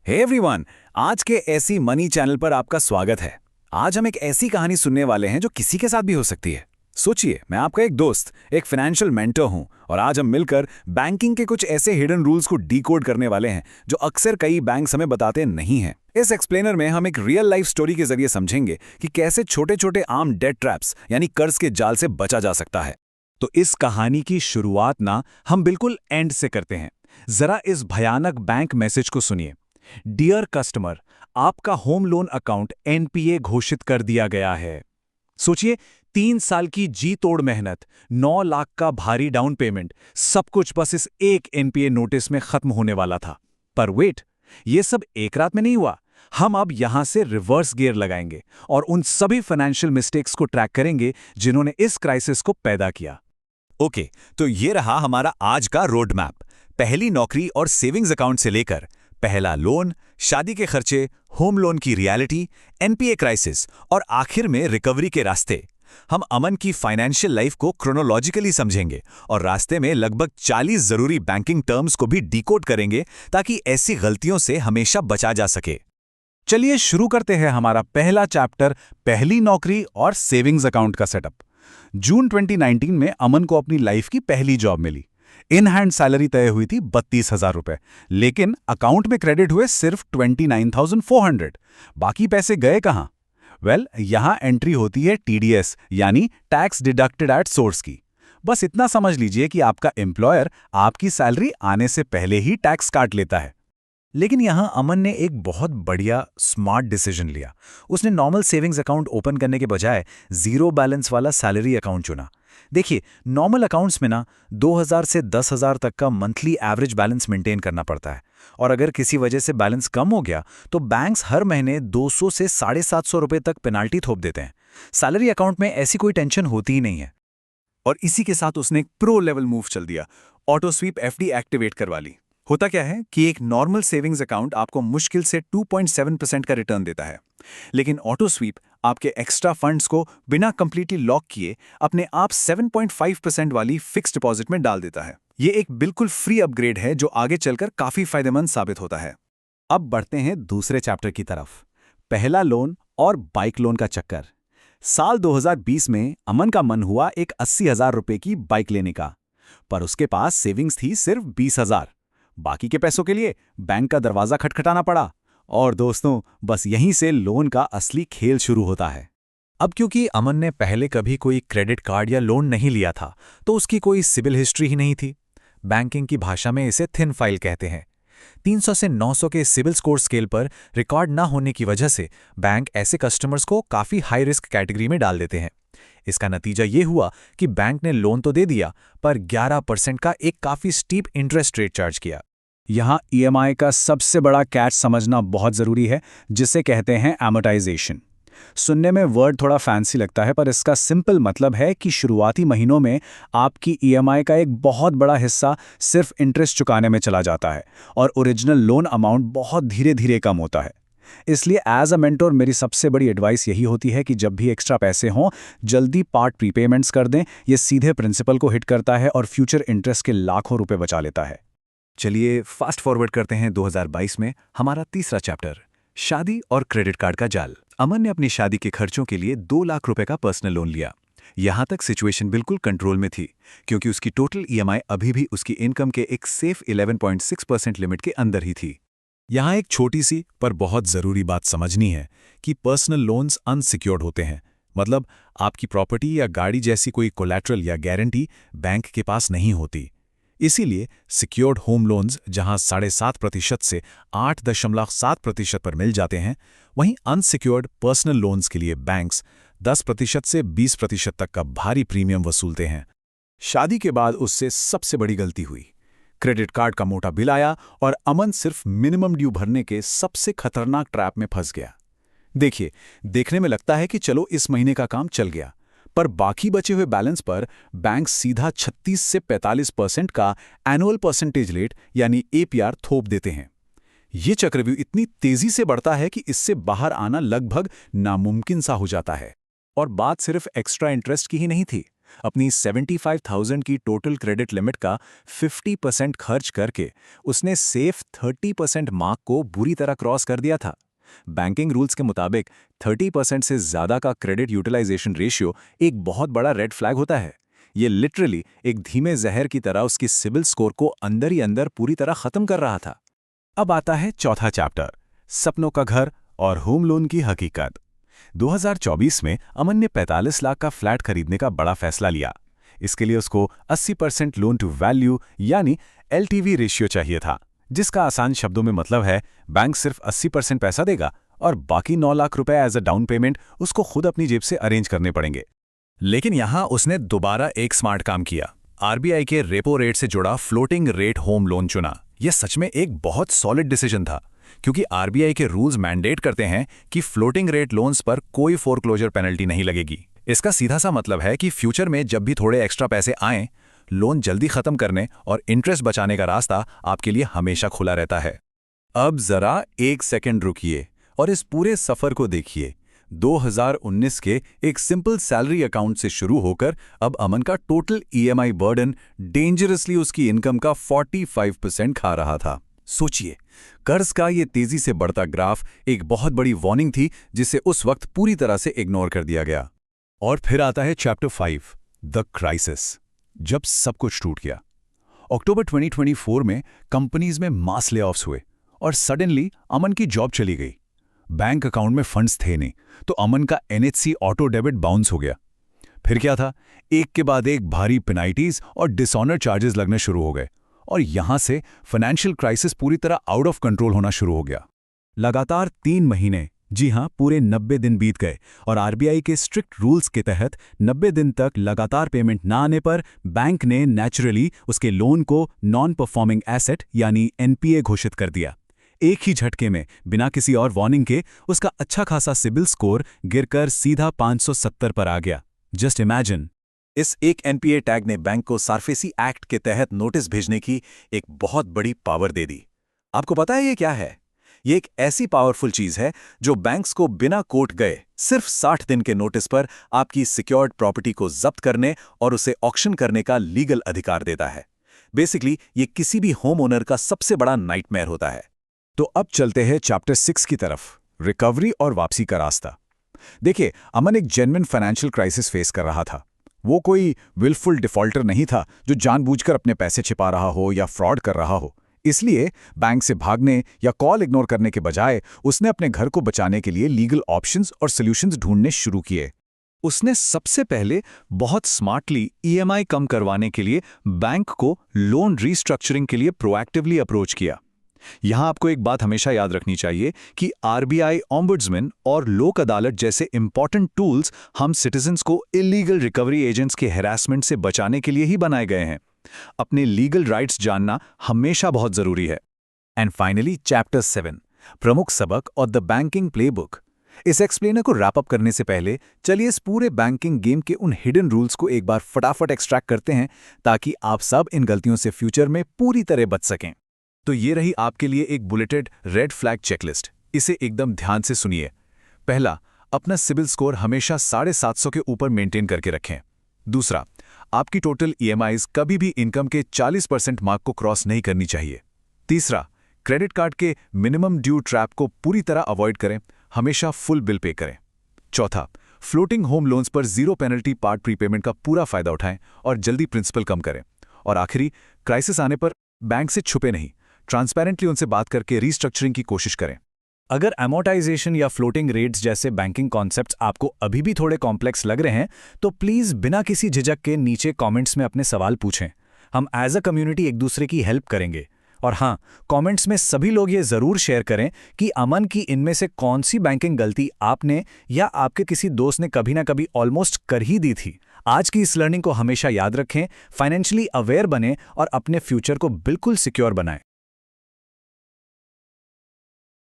Hey everyone, आज के ऐसी मनी चैनल पर आपका स्वागत है। आज हम एक ऐसी कहानी सुनने वाले हैं जो किसी के साथ भी हो सकती है। सोचिए, मैं आपका एक दोस्त, एक फाइनेंशियल मेंटर हूं और आज हम मिलकर बैंकिंग के कुछ ऐसे हिडन रूल्स को डीकोड करने वाले हैं जो अक्सर कई बैंक्स हमें बताते नहीं हैं। इस एक्सप्लेनर में हम एक रियल लाइफ स्टोरी के जरिए समझेंगे कि कैसे छोटे-छोटे आम डेट ट्रैप्स यानी कर्ज के जाल से बचा जा सकता है। तो इस कहानी की शुरुआत ना हम बिल्कुल एंड से करते हैं। जरा इस भयानक बैंक मैसेज को सुनिए। डियर कस्टमर, आपका होम लोन अकाउंट एनपीए घोषित कर दिया गया है। सोचिए, 3 साल की जी तोड़ मेहनत, 9 लाख का भारी डाउन पेमेंट, सब कुछ बस इस एक एनपीए नोटिस में खत्म होने वाला था। पर वेट, ये सब एक रात में नहीं हुआ। हम अब यहां से रिवर्स गियर लगाएंगे और उन सभी फाइनेंशियल मिस्टेक्स को ट्रैक करेंगे जिन्होंने इस क्राइसिस को पैदा किया। ओके, तो ये रहा हमारा आज का रोड मैप। पहली नौकरी और सेविंग्स अकाउंट से लेकर पहला लोन, शादी के खर्चे, होम लोन की रियलिटी, एनपीए क्राइसिस और आखिर में रिकवरी के रास्ते। हम अमन की फाइनेंशियल लाइफ को क्रोनोलॉजिकली समझेंगे और रास्ते में लगभग 40 जरूरी बैंकिंग टर्म्स को भी डिकोड करेंगे ताकि ऐसी गलतियों से हमेशा बचा जा सके। चलिए शुरू करते हैं हमारा पहला चैप्टर, पहली नौकरी और सेविंग्स अकाउंट का सेटअप। जून 2019 में अमन को अपनी लाइफ की पहली जॉब मिली। इन हैंड सैलरी तय हुई थी 32,000 रुपए, लेकिन अकाउंट में क्रेडिट हुए सिर्फ 29,400। बाकी पैसे गए कहां? यहां एंट्री होती है टीडीएस यानी टैक्स डिडक्टेड एट सोर्स की। बस इतना समझ लीजिए कि आपका एम्प्लॉयर आपकी सैलरी आने से पहले ही टैक्स काट लेता है। लेकिन यहां अमन ने एक बहुत बढ़िया स्मार्ट डिसीजन लिया। उसने नॉर्मल सेविंग्स अकाउंट ओपन करने के बजाय जीरो बैलेंस वाला सैलरी अकाउंट चुना। देखिए, नॉर्मल अकाउंट्स में ना 2,000 से 10,000 तक का मंथली एवरेज बैलेंस मेंटेन करना पड़ता है और अगर किसी वजह से बैलेंस कम हो गया तो बैंक्स हर महीने 200 से 750 रुपए तक पेनाल्टी थोप देते हैं। सैलरी अकाउंट में ऐसी कोई टेंशन होती ही नहीं है। और इसी के साथ उसने एक प्रो लेवल मूव चल दिया, ऑटो स्वीप एफडी एक्टिवेट करवा ली। होता क्या है कि एक नॉर्मल सेविंग्स अकाउंट आपको मुश्किल से 2.7% का रिटर्न देता है, लेकिन ऑटो स्वीप आपके एक्स्ट्रा फंड्स को बिना कंप्लीटली लॉक किए अपने आप 7.5% वाली फिक्स डिपॉजिट में डाल देता है। ये एक बिल्कुल फ्री अपग्रेड है जो आगे चलकर काफी फायदेमंद साबित होता है। अब बढ़ते हैं दूसरे चैप्टर की तरफ, पहला लोन और बाइक लोन का चक्कर। साल 2020 में अमन का मन हुआ एक 80,000 रुपए की बाइक लेने का, पर उसके पास सेविंग्स थी सिर्फ 20,000। बाकी के पैसों के लिए बैंक का दरवाजा खटखटाना पड़ा और दोस्तों, बस यहीं से लोन का असली खेल शुरू होता है। अब क्योंकि अमन ने पहले कभी कोई क्रेडिट कार्ड या लोन नहीं लिया था तो उसकी कोई सिबिल हिस्ट्री ही नहीं थी। बैंकिंग की भाषा में इसे थिन फाइल कहते हैं। 300 से 900 के सिबिल स्कोर स्केल पर रिकॉर्ड ना होने की वजह से बैंक ऐसे कस्टमर्स को काफी हाई रिस्क कैटेगरी में डाल देते हैं। इसका नतीजा ये हुआ कि बैंक ने लोन तो दे दिया पर 11% का एक काफी स्टीप इंटरेस्ट रेट चार्ज किया। यहाँ ईएमआई का सबसे बड़ा कैच समझना बहुत ज़रूरी है, जिसे कहते हैं एमोर्टाइजेशन। सुनने में वर्ड थोड़ा फैंसी लगता है, पर इसका सिंपल मतलब है कि शुरुआती महीनों में आपकी ईएमआई का एक बहुत बड़ा हिस्सा सिर्फ इंटरेस्ट चुकाने में चला जाता है और ओरिजिनल लोन अमाउंट बहुत धीरे धीरे कम होता है। इसलिए एज अ मेंटोर मेरी सबसे बड़ी एडवाइस यही होती है कि जब भी एक्स्ट्रा पैसे हों, जल्दी पार्ट प्रीपेमेंट्स कर दें। ये सीधे प्रिंसिपल को हिट करता है और फ्यूचर इंटरेस्ट के लाखों रुपए बचा लेता है। चलिए फास्ट फॉरवर्ड करते हैं 2022 में, हमारा तीसरा चैप्टर, शादी और क्रेडिट कार्ड का जाल। अमन ने अपनी शादी के खर्चों के लिए 2 लाख रुपए का पर्सनल लोन लिया। यहां तक सिचुएशन बिल्कुल कंट्रोल में थी क्योंकि उसकी टोटल ईएमआई अभी भी उसकी इनकम के एक सेफ 11.6% लिमिट के अंदर ही थी। यहां एक छोटी सी पर बहुत जरूरी बात समझनी है कि पर्सनल लोन्स अनसिक्योर्ड होते हैं। मतलब आपकी प्रॉपर्टी या गाड़ी जैसी कोई कोलैटरल या गारंटी बैंक के पास नहीं होती। इसीलिए सिक्योर्ड होम लोन्स जहां 7.5% से 8.7% पर मिल जाते हैं, वहीं अनसिक्योर्ड पर्सनल लोन्स के लिए बैंक्स 10% से 20% तक का भारी प्रीमियम वसूलते हैं। शादी के बाद उससे सबसे बड़ी गलती हुई। क्रेडिट कार्ड का मोटा बिल आया और अमन सिर्फ मिनिमम ड्यू भरने के सबसे खतरनाक ट्रैप में फंस गया। देखिए, देखने में लगता है कि चलो इस महीने का काम चल गया, पर बाकी बचे हुए बैलेंस पर बैंक सीधा 36 से 45% का एनुअल परसेंटेज रेट यानी एपीआर थोप देते हैं। ये चक्रव्यूह इतनी तेजी से बढ़ता है कि इससे बाहर आना लगभग नामुमकिन सा हो जाता है। और बात सिर्फ एक्स्ट्रा इंटरेस्ट की ही नहीं थी, अपनी 75,000 की टोटल क्रेडिट लिमिट का 50% खर्च करके उसने सेफ 30% मार्क को बुरी तरह क्रॉस कर दिया था। बैंकिंग रूल्स के मुताबिक 30% से ज़्यादा का क्रेडिट यूटिलाइजेशन रेशियो एक बहुत बड़ा रेड फ्लैग होता है। ये लिटरली एक धीमे जहर की तरह उसकी सिबिल स्कोर को अंदर ही अंदर पूरी तरह खत्म कर रहा था। अब आता है चौथा चैप्टर, सपनों का घर और होम लोन की हकीकत। 2024 में अमन ने 45 लाख का फ्लैट खरीदने का बड़ा फैसला लिया। इसके लिए उसको 80% लोन टू वैल्यू यानी LTV रेशियो चाहिए था, जिसका आसान शब्दों में मतलब है बैंक सिर्फ 80% पैसा देगा और बाकी 9 लाख रुपए एज अ डाउन पेमेंट उसको खुद अपनी जेब से अरेंज करने पड़ेंगे। लेकिन यहां उसने दोबारा एक स्मार्ट काम किया। RBI के रेपो रेट से जुड़ा फ्लोटिंग रेट होम लोन चुना। यह सच में एक बहुत सॉलिड डिसीजन था, क्योंकि RBI के रूल्स मैंडेट करते हैं कि फ्लोटिंग रेट लोन्स पर कोई फोरक्लोजर पेनल्टी नहीं लगेगी। इसका सीधा सा मतलब है कि फ्यूचर में जब भी थोड़े एक्स्ट्रा पैसे आएं, लोन जल्दी खत्म करने और इंटरेस्ट बचाने का रास्ता आपके लिए हमेशा खुला रहता है। अब जरा एक सेकंड रुकिए और इस पूरे सफर को देखिए। 2019 के एक सिंपल सैलरी अकाउंट से शुरू होकर अब अमन का टोटल EMI बर्डन डेंजरसली उसकी इनकम का 45% खा रहा था। सोचिए, कर्ज का ये तेजी से बढ़ता ग्राफ एक बहुत बड़ी वार्निंग थी, जिसे उस वक्त पूरी तरह से इग्नोर कर दिया गया। और फिर आता है चैप्टर 5, द क्राइसिस, जब सब कुछ टूट गया। अक्टूबर 2024 में कंपनीज में मास लेऑफ्स हुए और सडनली अमन की जॉब चली गई। बैंक अकाउंट में फंड्स थे नहीं, तो अमन का NHC ऑटो डेबिट बाउंस हो गया। फिर क्या था, एक के बाद एक भारी पेनाल्टीज और डिसऑनर चार्जेस लगने शुरू हो गए और यहां से फाइनेंशियल क्राइसिस पूरी तरह आउट ऑफ कंट्रोल होना शुरू हो गया। लगातार 3 महीने, जी हां पूरे 90 दिन बीत गए और RBI के स्ट्रिक्ट रूल्स के तहत 90 दिन तक लगातार पेमेंट ना आने पर बैंक ने नेचुरली उसके लोन को नॉन परफॉर्मिंग एसेट यानी NPA घोषित कर दिया। एक ही झटके में, बिना किसी और वार्निंग के, उसका अच्छा खासा सिबिल स्कोर गिरकर सीधा 570 पर आ गया। Just imagine. इस एक NPA टैग ने बैंक को सारफेसी एक्ट के तहत नोटिस भेजने की एक बहुत बड़ी पावर दे दी। आपको पता है ये क्या है? ये एक ऐसी पावरफुल चीज है जो बैंक्स को बिना कोर्ट गए सिर्फ 60 दिन के नोटिस पर आपकी सिक्योर्ड प्रॉपर्टी को जब्त करने और उसे ऑक्शन करने का लीगल अधिकार देता है। बेसिकली ये किसी भी होम ओनर का सबसे बड़ा नाइटमेयर होता है। तो अब चलते हैं चैप्टर 6 की तरफ, रिकवरी और वापसी का रास्ता। देखिए, अमन एक जेन्युइन फाइनेंशियल क्राइसिस फेस कर रहा था। वो कोई विलफुल डिफॉल्टर नहीं था जो जानबूझकर अपने पैसे छिपा रहा हो या फ्रॉड कर रहा हो। इसलिए बैंक से भागने या कॉल इग्नोर करने के बजाय उसने अपने घर को बचाने के लिए लीगल ऑप्शंस और सॉल्यूशंस ढूंढने शुरू किए। उसने सबसे पहले बहुत स्मार्टली EMI कम करवाने के लिए बैंक को लोन रीस्ट्रक्चरिंग के लिए प्रोएक्टिवली अप्रोच किया। यहां आपको एक बात हमेशा याद रखनी चाहिए कि RBI, ऑम्बुड्समैन और लोक अदालत जैसे इंपॉर्टेंट टूल्स हम सिटीजन्स को इलीगल रिकवरी एजेंट्स के हैरेसमेंट से बचाने के लिए ही बनाए गए हैं। अपने लीगल राइट्स जानना हमेशा बहुत जरूरी है। एंड फाइनली चैप्टर 7, प्रमुख सबक और द बैंकिंग प्लेबुक। इस एक्सप्लेनर को रैप अप करने से पहले चलिए इस पूरे बैंकिंग गेम के उन हिडन रूल्स को एक बार फटाफट एक्सट्रैक्ट करते हैं, ताकि आप सब इन गलतियों से फ्यूचर में पूरी तरह बच सकें। तो ये रही आपके लिए एक बुलेटेड रेड फ्लैग चेकलिस्ट। इसे एकदम ध्यान से सुनिए। पहला, अपना सिबिल स्कोर हमेशा 750 के ऊपर मेंटेन करके रखें। दूसरा, आपकी टोटल EMIs कभी भी इनकम के 40% मार्क को क्रॉस नहीं करनी चाहिए। तीसरा, क्रेडिट कार्ड के मिनिमम ड्यू ट्रैप को पूरी तरह अवॉइड करें, हमेशा फुल बिल पे करें। चौथा, फ्लोटिंग होम लोन्स पर 0 पेनल्टी पार्ट प्रीपेमेंट का पूरा फायदा उठाएं और जल्दी प्रिंसिपल कम करें। और आखिरी, क्राइसिस आने पर बैंक से छुपे नहीं, ट्रांसपेरेंटली उनसे बात करके रीस्ट्रक्चरिंग की कोशिश करें। अगर एमोर्टाइजेशन या फ्लोटिंग रेट्स जैसे बैंकिंग कॉन्सेप्ट्स आपको अभी भी थोड़े कॉम्प्लेक्स लग रहे हैं, तो प्लीज़ बिना किसी झिझक के नीचे कमेंट्स में अपने सवाल पूछें। हम एज अ कम्युनिटी एक दूसरे की हेल्प करेंगे। और हाँ, कमेंट्स में सभी लोग ये ज़रूर शेयर करें कि अमन की इनमें से कौन सी बैंकिंग गलती आपने या आपके किसी दोस्त ने कभी ना कभी ऑलमोस्ट कर ही दी थी। आज की इस लर्निंग को हमेशा याद रखें, फाइनेंशियली अवेयर बनें और अपने फ्यूचर को बिल्कुल सिक्योर बनाएं।